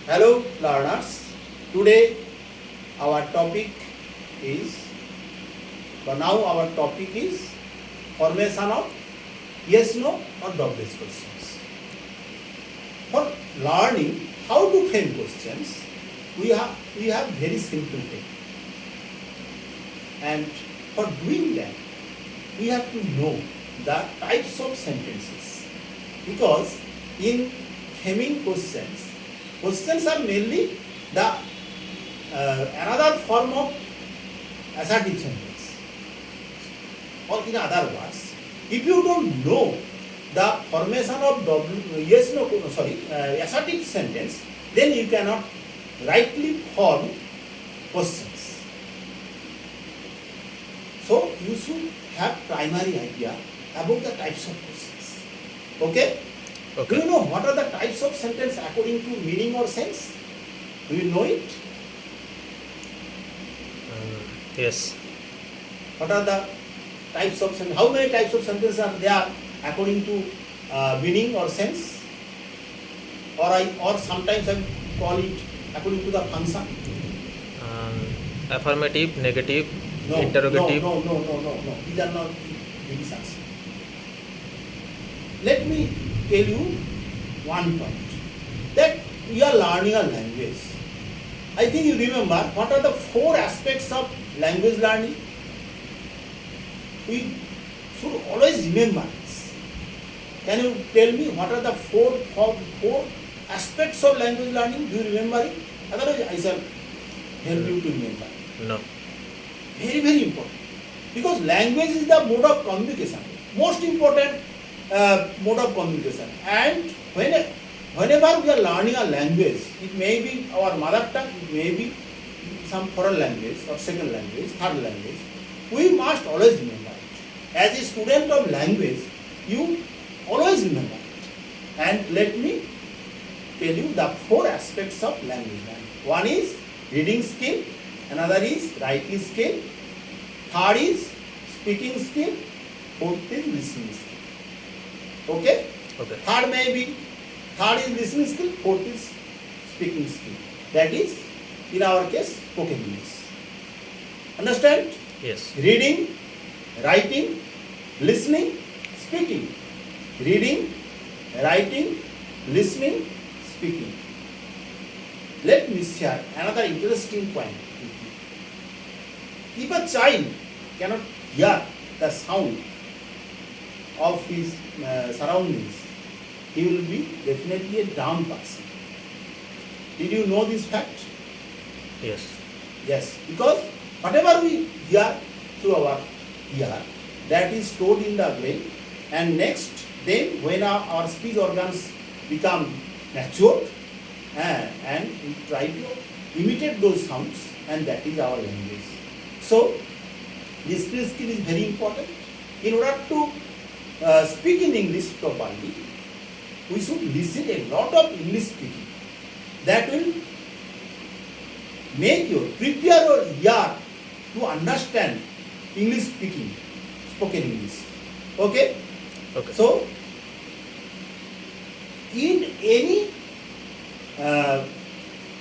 Hello learners, today our topic is, now our topic is formation of yes, no or double-based questions. For learning how to frame questions, we have very simple technique. And for doing that, we have to know the types of sentences, because in framing questions are mainly the another form of assertive sentence. Or in other words, if you don't know the formation of assertive sentence, then you cannot rightly form questions. So you should have primary idea about the types of questions. Okay? Do you know what are the types of sentence according to meaning or sense? Do you know it? Yes. What are the types of sentence? How many types of sentences are there according to meaning or sense? Or sometimes I call it according to the function. Affirmative, negative, No, interrogative. no. These are not divisions. Let me tell you one point, that we are learning a language. I think you remember what are the 4 aspects of language learning. We should always remember this. Can you tell me what are the four aspects of language learning? Do you remember it? Otherwise, I shall help you to remember. No. Very, very important. Because language is the mode of communication. Most important mode of communication. And whenever we are learning a language, it may be our mother tongue, it may be some foreign language or second language, third language, we must always remember it. As a student of language, you always remember it. And let me tell you the 4 aspects of language learning. One is reading skill, another is writing skill, third is speaking skill, fourth is listening skill. Okay? Third is listening skill, fourth is speaking skill. That is, in our case, spoken English. Understand? Yes. Reading, writing, listening, speaking. Reading, writing, listening, speaking. Let me share another interesting point with you. If a child cannot hear the sound of his surroundings, he will be definitely a dumb person. Did you know this fact? Yes. Yes, because whatever we hear through our ear, that is stored in the brain, and next, then when our speech organs become matured, and we try to imitate those sounds, and that is our language. So, listening skill is very important. In order to speak in English properly, we should listen a lot of English speaking. That will prepare your ear to understand English speaking, spoken English. Okay? So, in any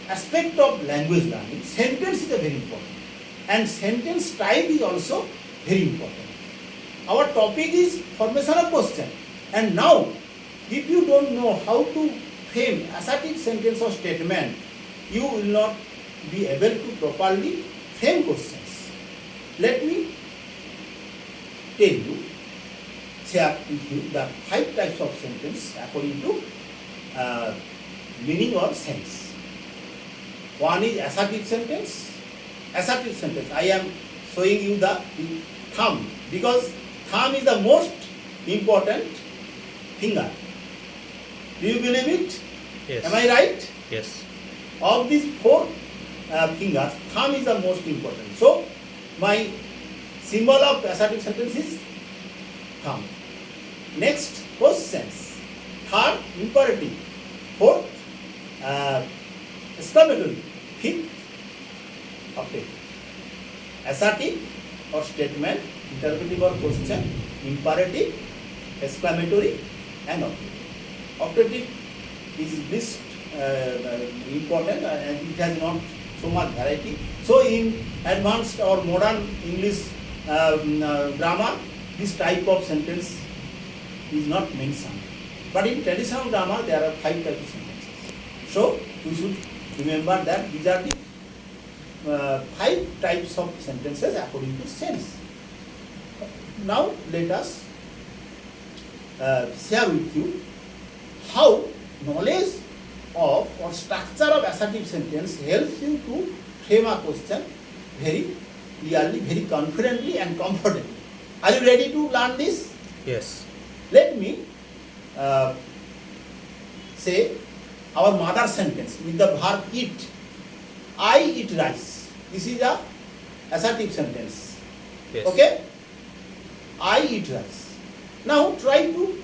aspect of language learning, sentence is very important. And sentence type is also very important. Our topic is formation of question. And now, if you don't know how to frame assertive sentence or statement, you will not be able to properly frame questions. Let me share with you the 5 types of sentence according to meaning or sense. One is assertive sentence. Assertive sentence. I am showing you the thumb, because thumb is the most important finger. Do you believe it? Yes. Am I right? Yes. Of these 4 fingers, thumb is the most important. So, my symbol of assertive sentence is thumb. Next, questions. Third, imperative. Fourth, exclamatory. Fifth, objective. Assertive or statement, interrogative or question, imperative, exclamatory, and objective. Objective is list important and it has not so much variety. So in advanced or modern English grammar, this type of sentence is not mentioned. But in traditional grammar, there are 5 types of sentences. So we should remember that these are the 5 types of sentences according to sense. Now let us share with you how knowledge of or structure of assertive sentence helps you to frame a question very clearly, very confidently and comfortably. Are you ready to learn this? Yes. Let me say our mother sentence with the verb eat. I eat rice. This is a assertive sentence. Yes. Okay? I eat rice. Now try to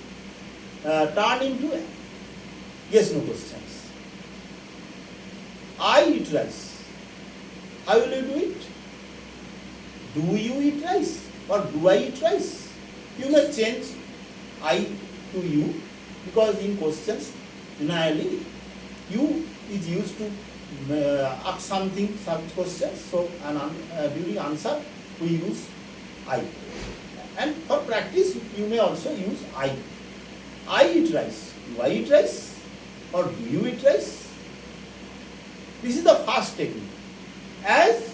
turn into yes no questions. I eat rice. How will you do it? Do you eat rice or do I eat rice? You may change I to you because in questions generally you is used to ask something, some questions. So during answer we use I. And for practice you may also use I. I eat rice. Do I eat rice or do you eat rice? This is the first technique. As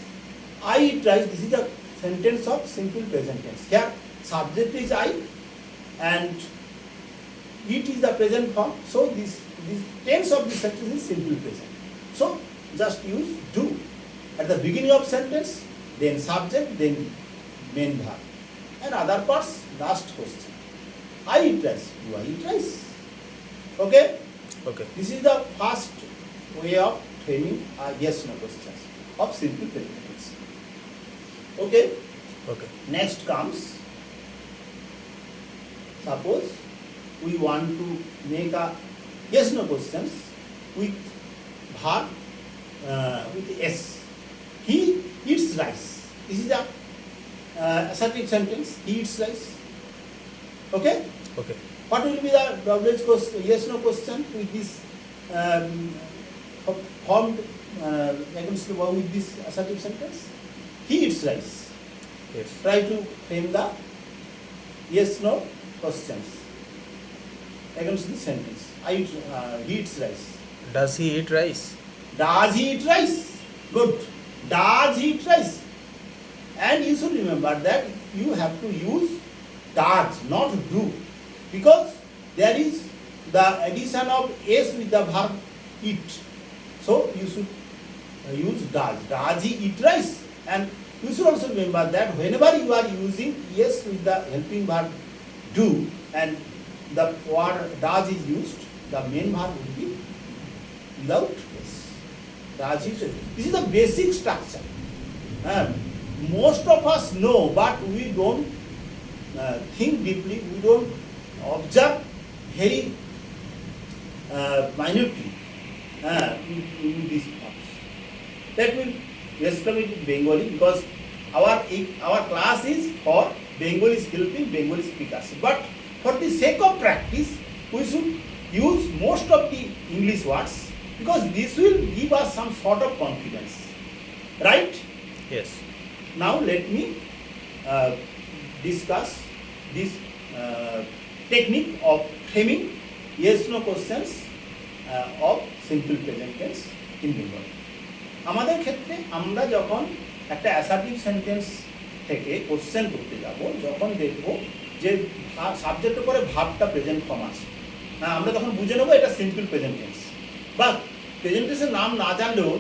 I eat rice, this is the sentence of simple present tense. Here subject is I and eat is the present form. So this tense of this sentence is simple present. So just use do at the beginning of sentence, then subject, then main verb. And other parts, last question. I eat rice. Do I eat rice? Okay? Okay. This is the first way of framing yes no questions of simple present tense. Okay? Okay. Next comes, suppose we want to make a yes no questions with verb with S. He eats rice. This is a assertive sentence. He eats rice. Okay? Okay. What will be the WH question, yes no question with this formed against the with this assertive sentence? He eats rice. Yes. Try to frame the yes no questions against this sentence. He eats rice. Does he eat rice? Does he eat rice? Good. Does he eat rice? And you should remember that you have to use does, not do, because there is the addition of s with the verb eat. So you should use does. Does he eat rice? And you should also remember that whenever you are using yes with the helping verb do and the word does is used, the main verb will be without yes. Does he? This is the basic structure. Most of us know, but we don't think deeply, we don't observe very minutely in these thoughts. Let me explain it in Bengali because our class is for Bengali helping Bengali speakers. But for the sake of practice, we should use most of the English words because this will give us some sort of confidence. Right? Yes. Now let me discuss this technique of framing yes no questions of simple present tense in Bengali. আমাদের ক্ষেত্রে আমরা যখন একটা assertive sentence থেকে question করতে যাব, যখন দেখব যে সাবজেক্টের পরে ভাবটা প্রেজেন্ট ফর্ম আছে, আমরা তখন বুঝে নেবো এটা সিম্পল প্রেজেন্ট টেন্স। বা প্রেজেন্ট টেন্সের নাম না জানলেও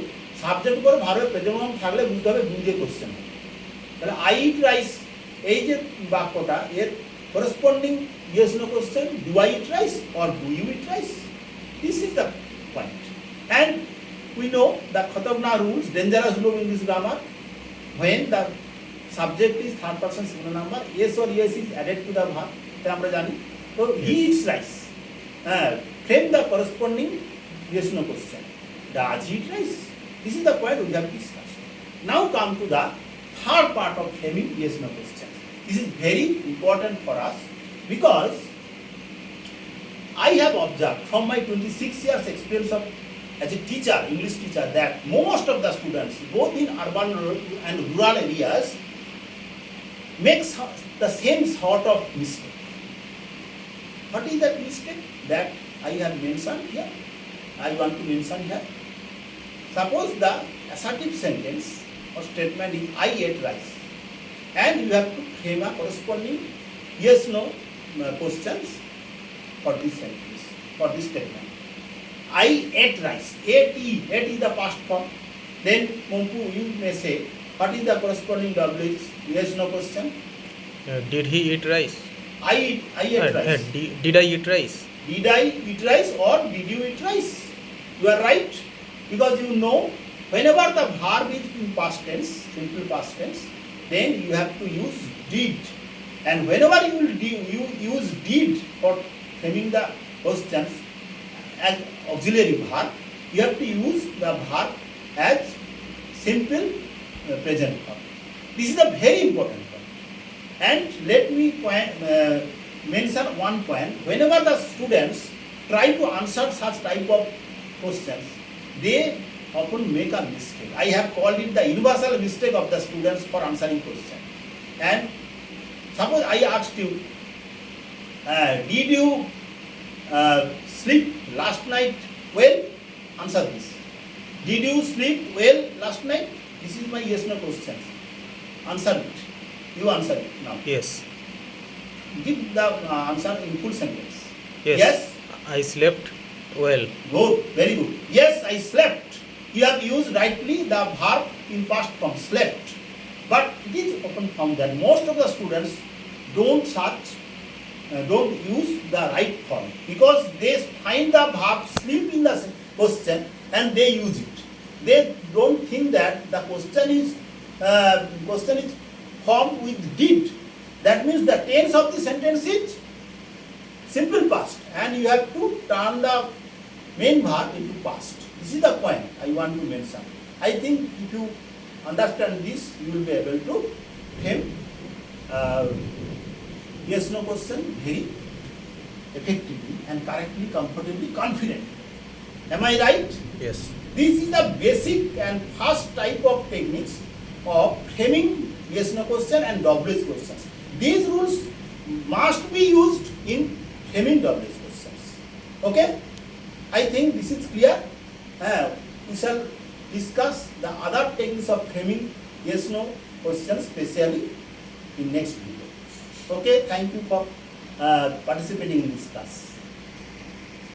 সাবজেক্ট পরে ভার্বের প্রেজেন্ট ফর্ম থাকলে বুঝতে হবে বুঝিয়ে কোশ্চেন হবে। তাহলে আই ইট রাইস এই যে বাক্যটা এর corresponding yes no question, do I eat rice or do you eat rice? This is the point. And we know the khatarnak rules, dangerous rule in this grammar. When the subject is third person singular number, yes or yes is added to the verb. Then আমরা জানি, so he eats rice. Frame the corresponding yes no question. Does he eat rice? This is the point we have discussed. Now come to the third part of framing yes no question. This is very important for us because I have observed from my 26 years experience of as a teacher, English teacher, that most of the students, both in urban and rural areas, make the same sort of mistake. What is that mistake that I have mentioned here? I want to mention here. Suppose the assertive sentence or statement is I ate rice, and you have to frame a corresponding yes no questions for this sentence, for this statement. I ate rice. Ate is the past form. Then Mompu, you may say, what is the corresponding WH? Yes no question. Did he eat rice? I ate rice. Did I eat rice? Did I eat rice or did you eat rice? You are right, because you know whenever the verb is in past tense, simple past tense, then you have to use did. And whenever you use did for framing the questions as auxiliary verb, you have to use the verb as simple present form. This is a very important point. And let me mention one point. Whenever the students try to answer such type of questions, they often make a mistake. I have called it the universal mistake of the students for answering questions. And suppose I asked you, did you sleep last night well? Answer this. Did you sleep well last night? This is my yes no question. Answer it. You answer it now. Yes. Give the answer in full sentence. Yes. I slept well. Good. Very good. Yes, I slept. You have used rightly the verb in past form, slept. But it is often found that most of the students don't use the right form, because they find the verb sleep in the question and they use it. They don't think that the question is formed with did. That means the tense of the sentence is simple past, and you have to turn the main verb into past. This is the point I want to mention. I think if you understand this, you will be able to frame yes no question very effectively and correctly, comfortably, confidently. Am I right? Yes. This is the basic and first type of techniques of framing yes no question and WH questions. These rules must be used in framing WH questions. Okay? I think this is clear. We shall discuss the other techniques of framing yes no questions specially in next video. Okay? Thank you for participating in this class.